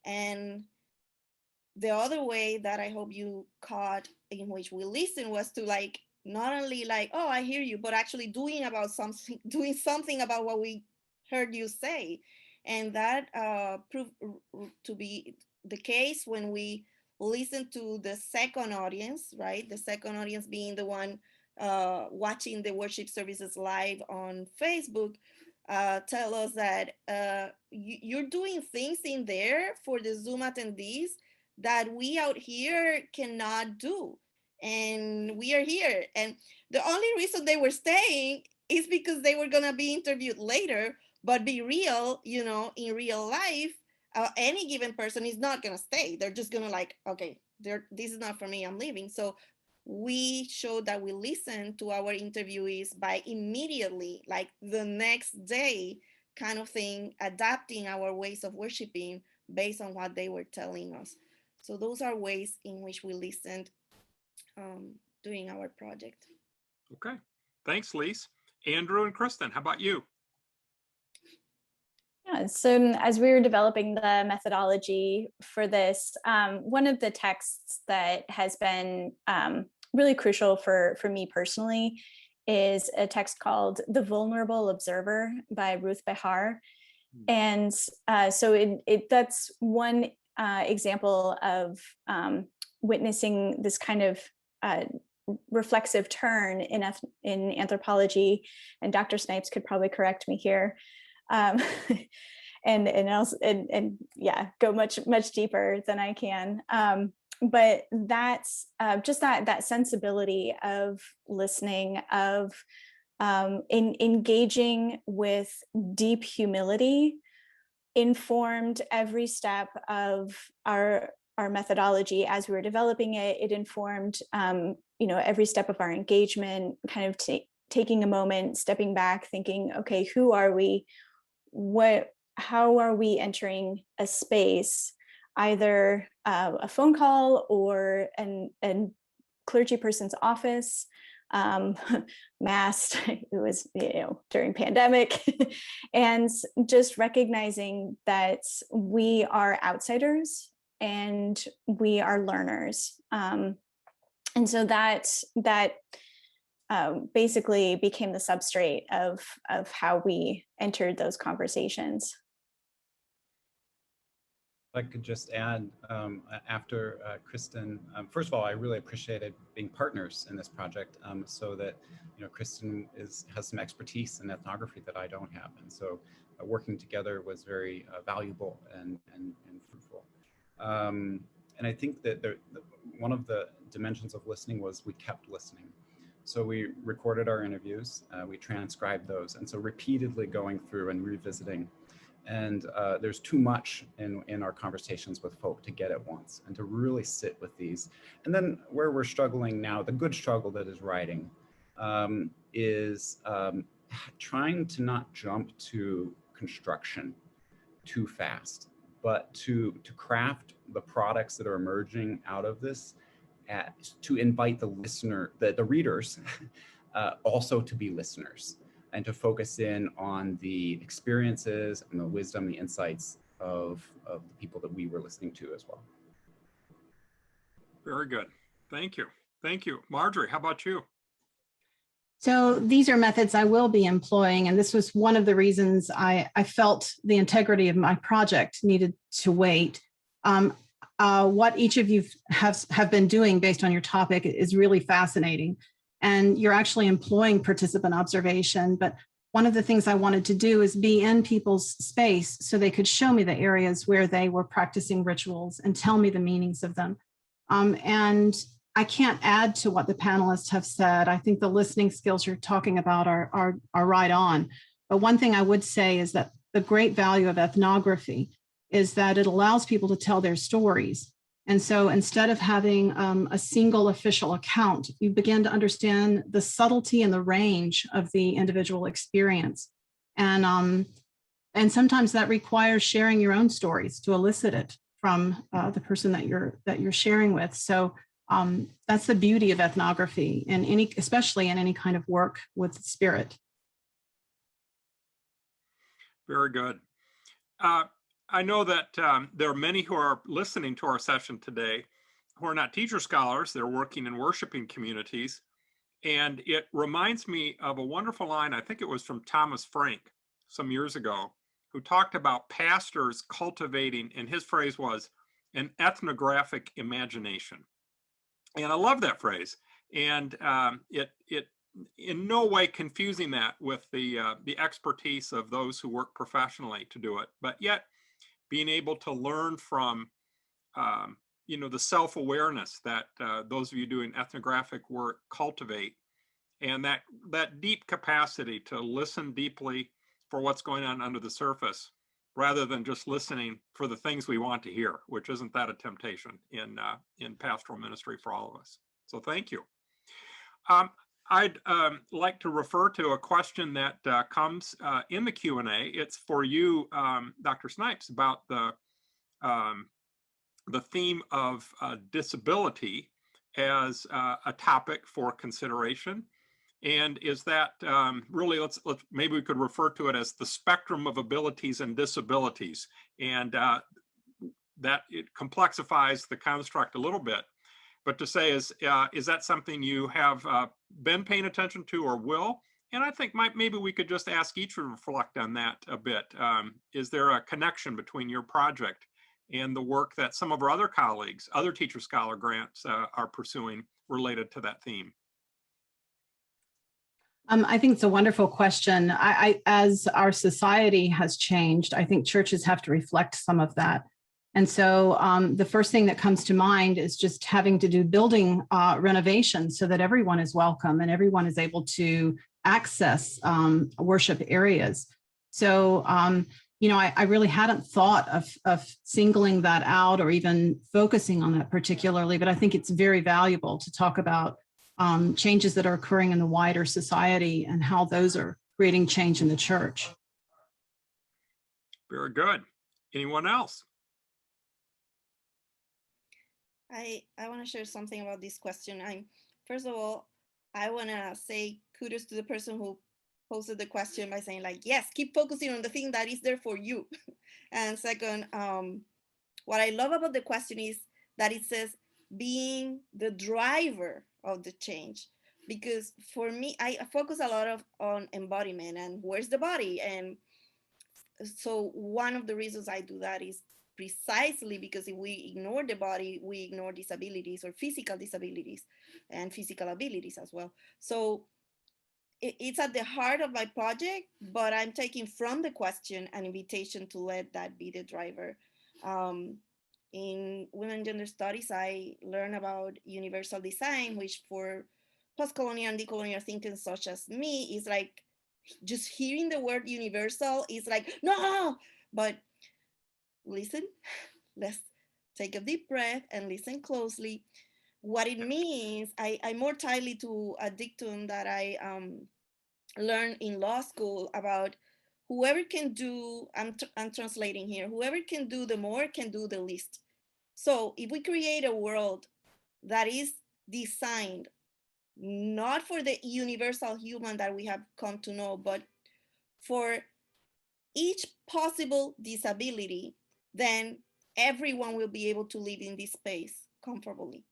And the other way that I hope you caught in which we listen was to not only oh, I hear you, but actually doing something about what we heard you say. And that proved to be the case when we listen to the second audience, right? The second audience being the one watching the worship services live on Facebook, tell us that you're doing things in there for the Zoom attendees that we out here cannot do. And we are here. And the only reason they were staying is because they were gonna be interviewed later, but be real, in real life, any given person is not gonna stay. They're just gonna okay, this is not for me, I'm leaving. So we showed that we listened to our interviewees by immediately, the next day kind of thing, adapting our ways of worshiping based on what they were telling us. So those are ways in which we listened during our project. Okay, thanks, Lise. Andrew and Kristen, how about you? Yeah, so as we were developing the methodology for this, one of the texts that has been really crucial for me personally is a text called The Vulnerable Observer by Ruth Behar. And so that's one example of witnessing this kind of reflexive turn in anthropology, and Dr. Snipes could probably correct me here, and yeah, go much deeper than I can. But that's just that sensibility of listening, of engaging with deep humility, informed every step of our methodology as we were developing it. It informed every step of our engagement, kind of taking a moment, stepping back, thinking, okay, who are we? How are we entering a space, either a phone call or an clergy person's office, masked, it was, during pandemic, and just recognizing that we are outsiders and we are learners. And so that basically became the substrate of how we entered those conversations. I could just add, after Kristen, first of all, I really appreciated being partners in this project, so that Kristen has some expertise in ethnography that I don't have, and so working together was very valuable and fruitful. And I think that one of the dimensions of listening was we kept listening. So we recorded our interviews, we transcribed those, and so repeatedly going through and revisiting. And there's too much in our conversations with folk to get at once and to really sit with these. And then where we're struggling now, the good struggle that is writing, is trying to not jump to construction too fast, but to craft the products that are emerging out of this, to invite the listener, the readers, also to be listeners, and to focus in on the experiences and the wisdom, the insights of the people that we were listening to as well. Very good. Thank you. Thank you. Marjorie, how about you? So these are methods I will be employing, and this was one of the reasons I felt the integrity of my project needed to wait. What each of you have been doing based on your topic is really fascinating. And you're actually employing participant observation. But one of the things I wanted to do is be in people's space so they could show me the areas where they were practicing rituals and tell me the meanings of them. And I can't add to what the panelists have said. I think the listening skills you're talking about are right on. But one thing I would say is that the great value of ethnography is that it allows people to tell their stories. And so instead of having a single official account, you begin to understand the subtlety and the range of the individual experience. And sometimes that requires sharing your own stories to elicit it from the person that you're sharing with. So that's the beauty of ethnography, especially in any kind of work with spirit. Very good. I know that there are many who are listening to our session today who are not teacher scholars. They're working in worshiping communities. And it reminds me of a wonderful line, I think it was from Thomas Frank some years ago, who talked about pastors cultivating, and his phrase was, an ethnographic imagination. And I love that phrase. And it in no way confusing that with the expertise of those who work professionally to do it, but yet being able to learn from, the self-awareness that those of you doing ethnographic work cultivate, and that deep capacity to listen deeply for what's going on under the surface, rather than just listening for the things we want to hear, which isn't that a temptation in pastoral ministry for all of us. So thank you. I'd like to refer to a question that comes in the Q&A. It's for you, Dr. Snipes, about the theme of disability as a topic for consideration. And is that really, let's maybe we could refer to it as the spectrum of abilities and disabilities. And that it complexifies the construct a little bit. But to say, is that something you have been paying attention to or will? And I think maybe we could just ask each to reflect on that a bit. Is there a connection between your project and the work that some of our other colleagues, other teacher scholar grants are pursuing related to that theme? I think it's a wonderful question. As our society has changed, I think churches have to reflect some of that. And so the first thing that comes to mind is just having to do building renovations so that everyone is welcome and everyone is able to access worship areas. So, I really hadn't thought of singling that out or even focusing on that particularly, but I think it's very valuable to talk about changes that are occurring in the wider society and how those are creating change in the church. Very good. Anyone else? I want to share something about this question. First of all, I want to say kudos to the person who posted the question by saying like, yes, keep focusing on the thing that is there for you. And second, what I love about the question is that it says being the driver of the change. Because for me, I focus a lot on embodiment and where's the body. And so one of the reasons I do that is precisely because if we ignore the body, we ignore disabilities or physical disabilities and physical abilities as well. So it's at the heart of my project, but I'm taking from the question an invitation to let that be the driver. In women gender studies, I learn about universal design, which for post-colonial and decolonial thinkers such as me is like, just hearing the word universal is like, no, but listen, let's take a deep breath and listen closely. What it means, I more tightly to a dictum that I learned in law school about whoever can do, I'm translating here, whoever can do the more can do the least. So if we create a world that is designed not for the universal human that we have come to know, but for each possible disability, then everyone will be able to live in this space comfortably.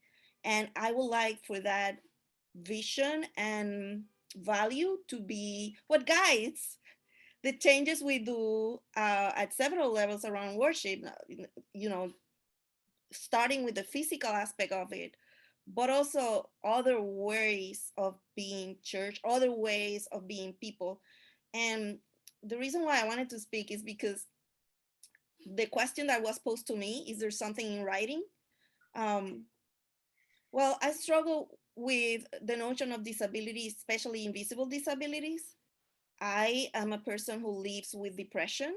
And I would like for that vision and value to be what guides the changes we do at several levels around worship, you know, starting with the physical aspect of it, but also other ways of being church, other ways of being people. And the reason why I wanted to speak is because the question that was posed to me, is there something in writing? Well, I struggle with the notion of disability, especially invisible disabilities. I am a person who lives with depression,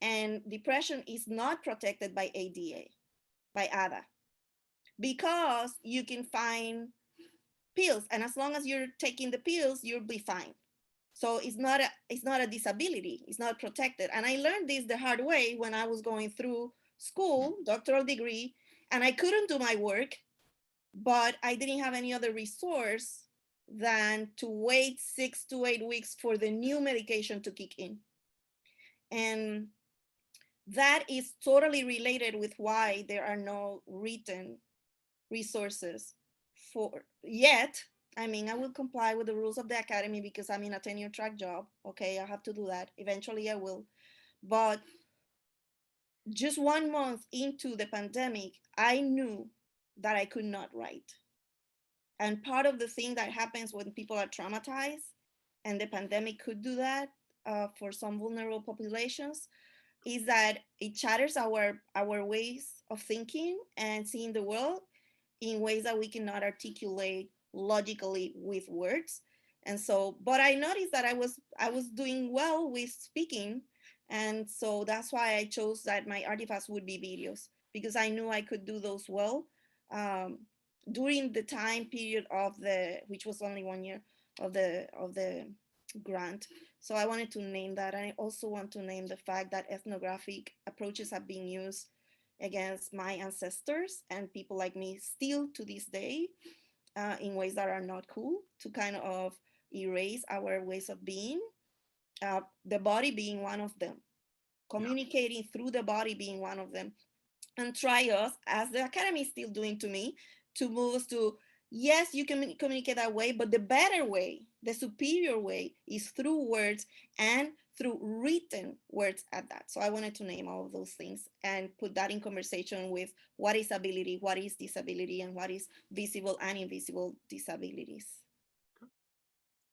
and depression is not protected by ADA, by ADA, because you can find pills, and as long as you're taking the pills, you'll be fine. So it's not a disability, it's not protected. And I learned this the hard way when I was going through school, doctoral degree, and I couldn't do my work, but I didn't have any other resource than to wait 6 to 8 weeks for the new medication to kick in. And that is totally related with why there are no written resources for yet. I mean, I will comply with the rules of the academy because I'm in a tenure track job. Okay, I have to do that. Eventually I will. But just 1 month into the pandemic, I knew that I could not write. And part of the thing that happens when people are traumatized, and the pandemic could do that for some vulnerable populations, is that it shatters our ways of thinking and seeing the world in ways that we cannot articulate logically with words. And so, but I noticed that I was doing well with speaking. And so that's why I chose that my artifacts would be videos, because I knew I could do those well during the time period of which was only 1 year of the grant. So I wanted to name that. And I also want to name the fact that ethnographic approaches have been used against my ancestors and people like me still to this day in ways that are not cool, to kind of erase our ways of being, the body being one of them, communicating through the body being one of them, and try us, as the academy is still doing to me, to move us to, yes, you can communicate that way, but the better way, the superior way is through words and through written words at that. So I wanted to name all of those things and put that in conversation with what is ability, what is disability, and what is visible and invisible disabilities.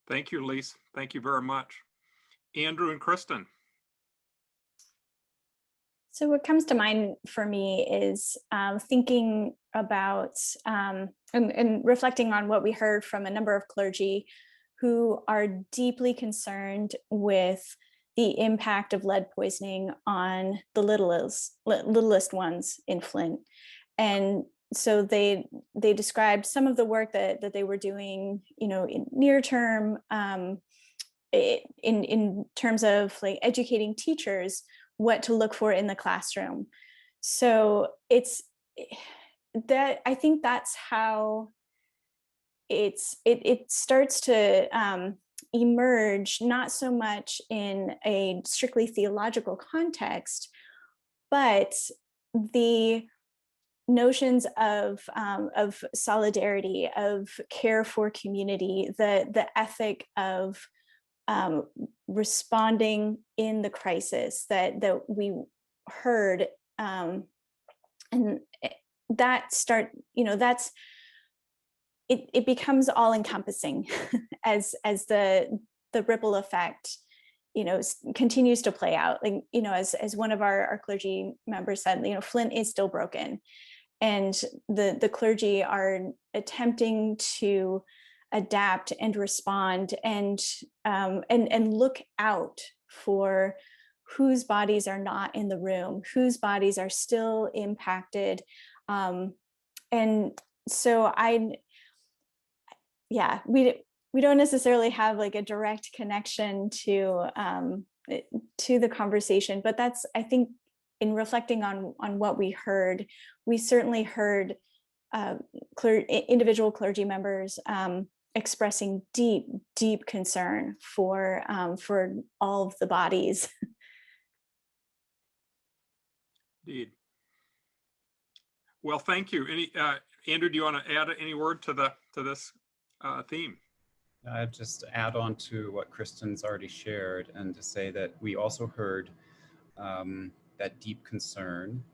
Thank you, Lise. Thank you very much. Andrew and Kristen. So what comes to mind for me is thinking about and reflecting on what we heard from a number of clergy who are deeply concerned with the impact of lead poisoning on the littlest ones in Flint. And so they described some of the work that they were doing, in near term, in terms of like educating teachers what to look for in the classroom. So it's that, I think that's how it starts to emerge, not so much in a strictly theological context, but the notions of solidarity, of care for community, the ethic of responding in the crisis that we heard, and that start, that's it becomes all encompassing as the ripple effect continues to play out. Like, as one of our clergy members said, Flint is still broken, and the clergy are attempting to adapt and respond and look out for whose bodies are not in the room, whose bodies are still impacted. And so we don't necessarily have like a direct connection to the conversation, but that's, I think, in reflecting on what we heard, we certainly heard individual clergy members expressing deep concern for all of the bodies. Indeed. Well, thank you. Andrew, do you want to add any word to this theme? I'd just add on to what Kristen's already shared, and to say that we also heard that deep concern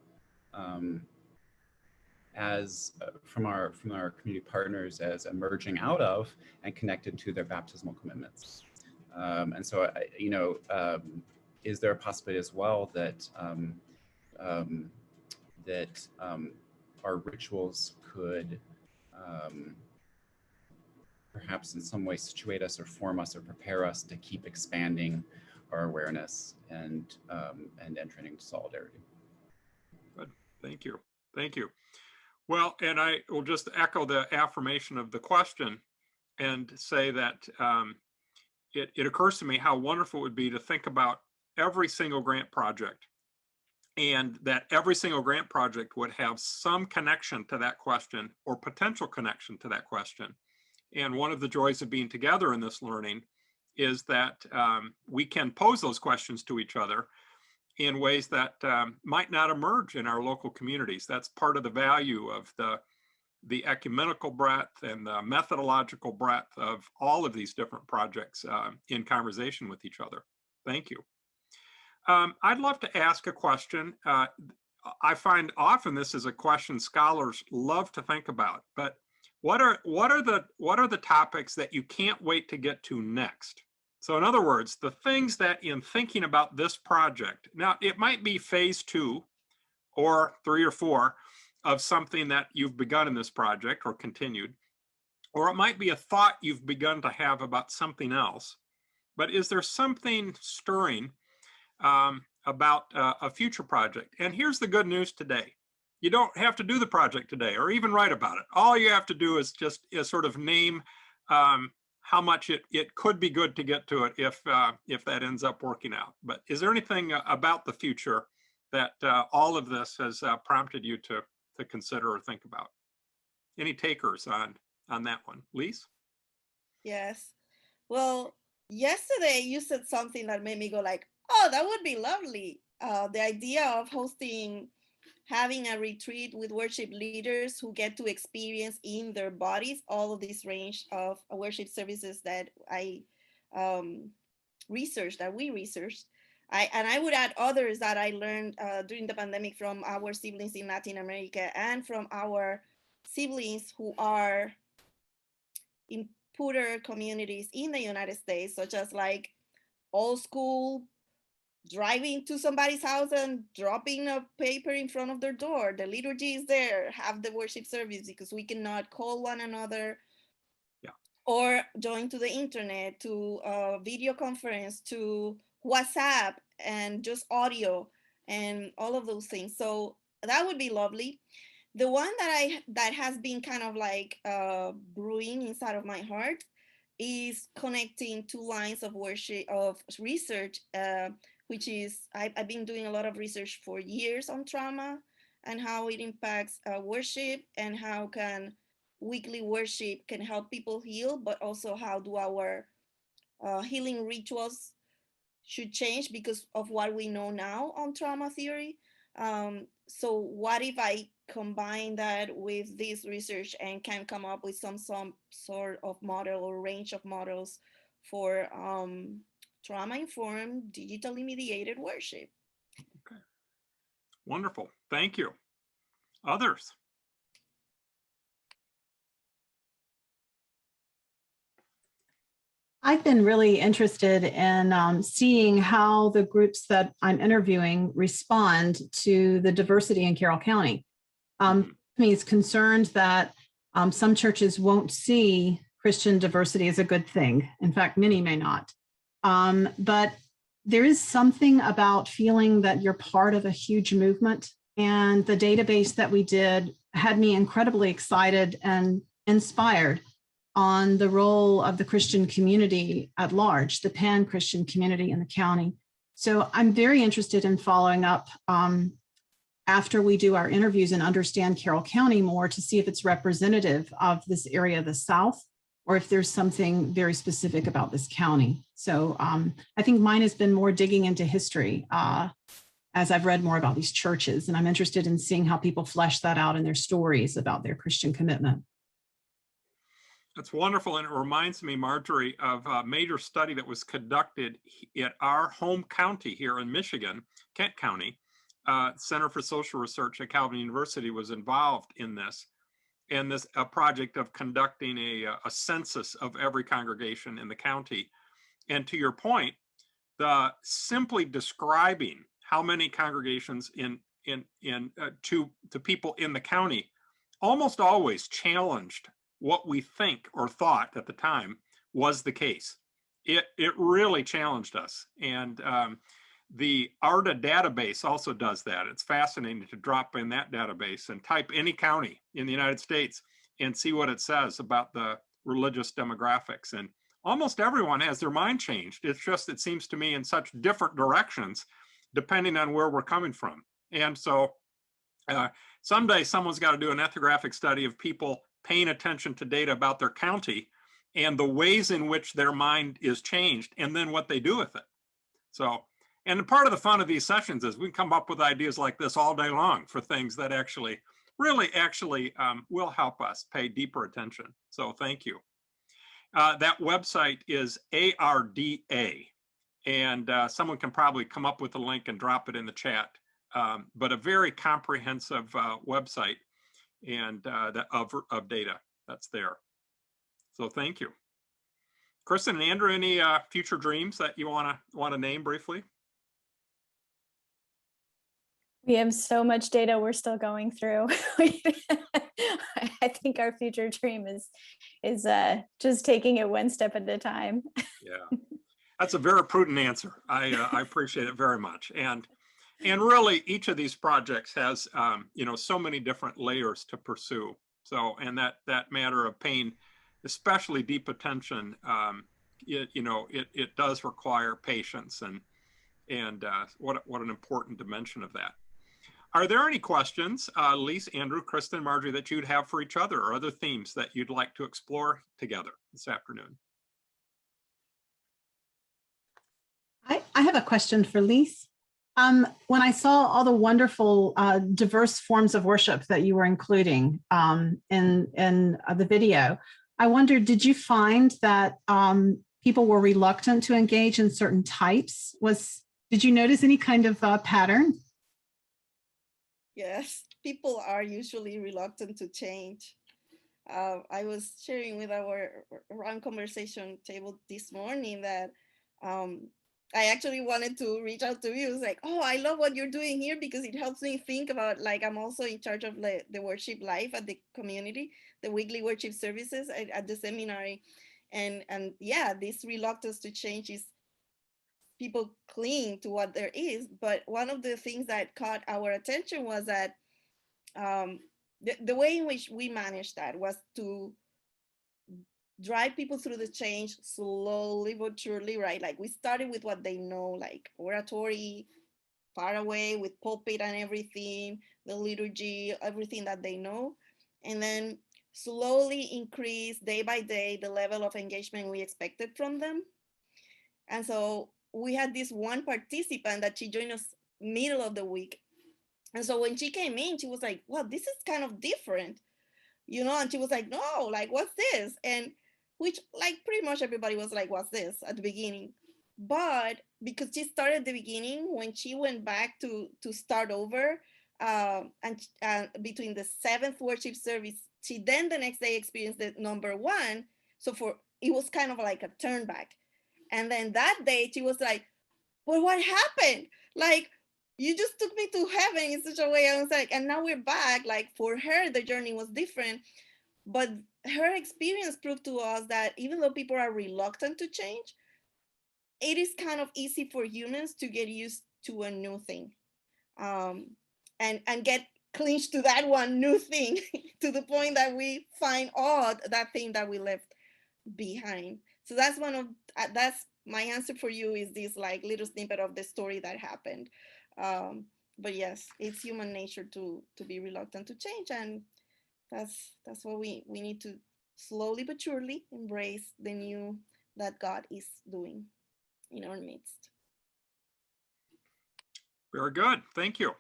as from our community partners as emerging out of and connected to their baptismal commitments. And so, is there a possibility as well that our rituals could perhaps in some way situate us or form us or prepare us to keep expanding our awareness and entering into solidarity? Good. Thank you. Thank you. Well, and I will just echo the affirmation of the question and say that it occurs to me how wonderful it would be to think about every single grant project, and that every single grant project would have some connection to that question or potential connection to that question. And one of the joys of being together in this learning is that we can pose those questions to each other in ways that might not emerge in our local communities. That's part of the value of the ecumenical breadth and the methodological breadth of all of these different projects in conversation with each other. Thank you. I'd love to ask a question. I find often this is a question scholars love to think about, but what are the topics that you can't wait to get to next? So in other words, the things that in thinking about this project, now it might be phase 2 or 3 or 4 of something that you've begun in this project or continued, or it might be a thought you've begun to have about something else. But is there something stirring about a future project? And here's the good news today. You don't have to do the project today or even write about it. All you have to do is just sort of name how much it could be good to get to it if that ends up working out. But is there anything about the future that all of this has prompted you to consider or think about? Any takers on that one? Lise? Yes. Well, yesterday you said something that made me go like, oh, that would be lovely. The idea of having a retreat with worship leaders who get to experience in their bodies all of this range of worship services that we researched. And I would add others that I learned during the pandemic from our siblings in Latin America and from our siblings who are in poorer communities in the United States, such as like old school driving to somebody's house and dropping a paper in front of their door. The liturgy is there, have the worship service because we cannot call one another. Yeah. Or join to the internet, to a video conference, to WhatsApp, and just audio and all of those things. So that would be lovely. The one that has been kind of like brewing inside of my heart is connecting two lines of worship of research, which is I've been doing a lot of research for years on trauma and how it impacts worship, and how can weekly worship can help people heal, but also how do our healing rituals should change because of what we know now on trauma theory. So what if I combine that with this research and can come up with some sort of model or range of models for trauma-informed, digitally mediated worship? Okay. Wonderful. Thank you. Others? I've been really interested in seeing how the groups that I'm interviewing respond to the diversity in Carroll County. Me is concerned that some churches won't see Christian diversity as a good thing. In fact, many may not. But there is something about feeling that you're part of a huge movement. And the database that we did had me incredibly excited and inspired on the role of the Christian community at large, the pan-Christian community in the county. So I'm very interested in following up after we do our interviews and understand Carroll County more to see if it's representative of this area of the South, or if there's something very specific about this county. So I think mine has been more digging into history as I've read more about these churches, and I'm interested in seeing how people flesh that out in their stories about their Christian commitment. That's wonderful. And it reminds me, Marjorie, of a major study that was conducted at our home county here in Michigan, Kent County. Center for Social Research at Calvin University was involved in this, and this a project of conducting a census of every congregation in the county. And to your point, the simply describing how many congregations to people in the county almost always challenged what we think or thought at the time was the case. It really challenged us. And the ARDA database also does that. It's fascinating to drop in that database and type any county in the United States and see what it says about the religious demographics. And almost everyone has their mind changed. It's just, it seems to me, in such different directions, depending on where we're coming from. And so someday someone's got to do an ethnographic study of people paying attention to data about their county and the ways in which their mind is changed, and then what they do with it. So, and part of the fun of these sessions is we can come up with ideas like this all day long for things that actually, really will help us pay deeper attention. So thank you. That website is ARDA, and someone can probably come up with a link and drop it in the chat, but a very comprehensive website and of data that's there. So thank you. Kristen and Andrew, any future dreams that you want to name briefly? We have so much data we're still going through. I think our future dream is just taking it one step at a time. Yeah, that's a very prudent answer. I appreciate it very much. And really, each of these projects has so many different layers to pursue. So, and that matter of paying especially deep attention, it does require patience, and what an important dimension of that. Are there any questions, Lise, Andrew, Kristen, Marjorie, that you'd have for each other, or other themes that you'd like to explore together this afternoon? I have a question for Lise. When I saw all the wonderful diverse forms of worship that you were including in the video, I wondered, did you find that people were reluctant to engage in certain types? Did you notice any kind of pattern? Yes, people are usually reluctant to change. I was sharing with our round conversation table this morning that I actually wanted to reach out to you. It was like, oh, I love what you're doing here because it helps me think about, like, I'm also in charge of the worship life at the community, the weekly worship services at the seminary. And yeah, this reluctance to change is people cling to what there is. But one of the things that caught our attention was that the way in which we managed that was to drive people through the change slowly but surely, right? Like we started with what they know, like oratory, far away with pulpit and everything, the liturgy, everything that they know. And then slowly increase day by day the level of engagement we expected from them. And so we had this one participant that she joined us middle of the week. And so when she came in, she was like, well, this is kind of different, you know? And she was like, no, like, what's this? And which like pretty much everybody was like, what's this at the beginning? But because she started at the beginning, when she went back to start over, and between the 7th worship service, she then the next day experienced the number 1. So for it was kind of like a turn back. And then that day she was like, well, what happened? Like, you just took me to heaven in such a way. I was like, and now we're back. Like for her, the journey was different. But her experience proved to us that even though people are reluctant to change, it is kind of easy for humans to get used to a new thing, and get clinched to that one new thing to the point that we find odd that thing that we left behind. So that's one of that's my answer for you, is this like little snippet of the story that happened. But yes, it's human nature to be reluctant to change, and that's what we need to slowly but surely embrace the new that God is doing in our midst. Very good. Thank you.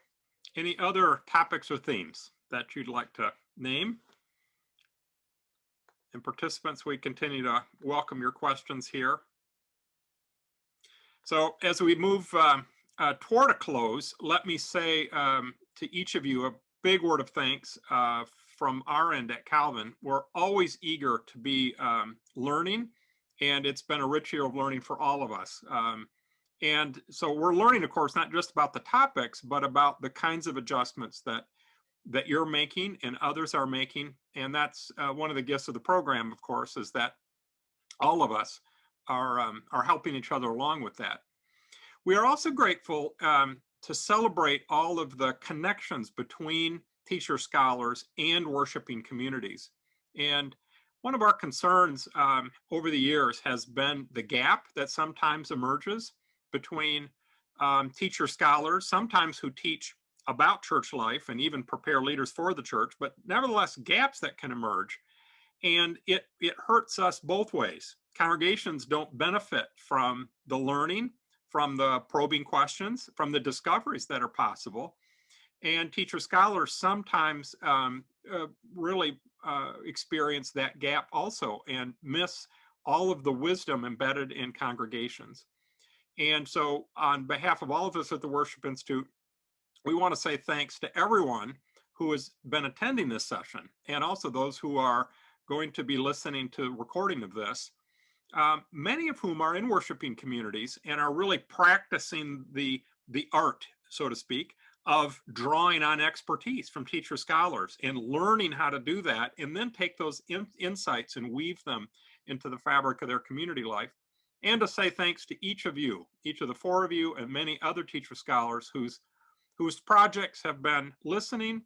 Any other topics or themes that you'd like to name? And participants, we continue to welcome your questions here. So as we move toward a close, let me say to each of you a big word of thanks from our end at Calvin. We're always eager to be learning, and it's been a rich year of learning for all of us. And so we're learning, of course, not just about the topics, but about the kinds of adjustments that you're making and others are making. And that's one of the gifts of the program, of course, is that all of us are helping each other along with that. We are also grateful to celebrate all of the connections between teacher scholars and worshiping communities. And one of our concerns over the years has been the gap that sometimes emerges between teacher scholars, sometimes who teach about church life and even prepare leaders for the church, but nevertheless gaps that can emerge. And it hurts us both ways. Congregations don't benefit from the learning, from the probing questions, from the discoveries that are possible. And teacher scholars sometimes really experience that gap also and miss all of the wisdom embedded in congregations. And so on behalf of all of us at the Worship Institute, we want to say thanks to everyone who has been attending this session, and also those who are going to be listening to the recording of this, many of whom are in worshiping communities and are really practicing the art, so to speak, of drawing on expertise from teacher scholars and learning how to do that, and then take those insights and weave them into the fabric of their community life. And to say thanks to each of you, each of the 4 of you, and many other teacher scholars whose projects have been listening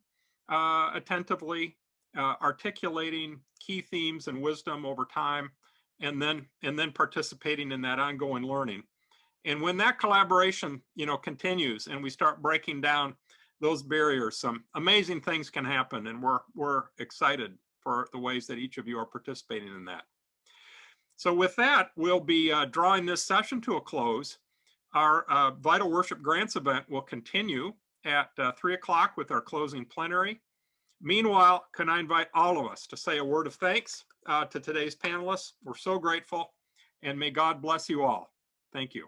attentively, articulating key themes and wisdom over time, and then participating in that ongoing learning. And when that collaboration, continues and we start breaking down those barriers, some amazing things can happen, and we're excited for the ways that each of you are participating in that. So with that, we'll be drawing this session to a close. Our Vital Worship Grants event will continue at 3 o'clock with our closing plenary. Meanwhile, can I invite all of us to say a word of thanks to today's panelists? We're so grateful, and may God bless you all. Thank you.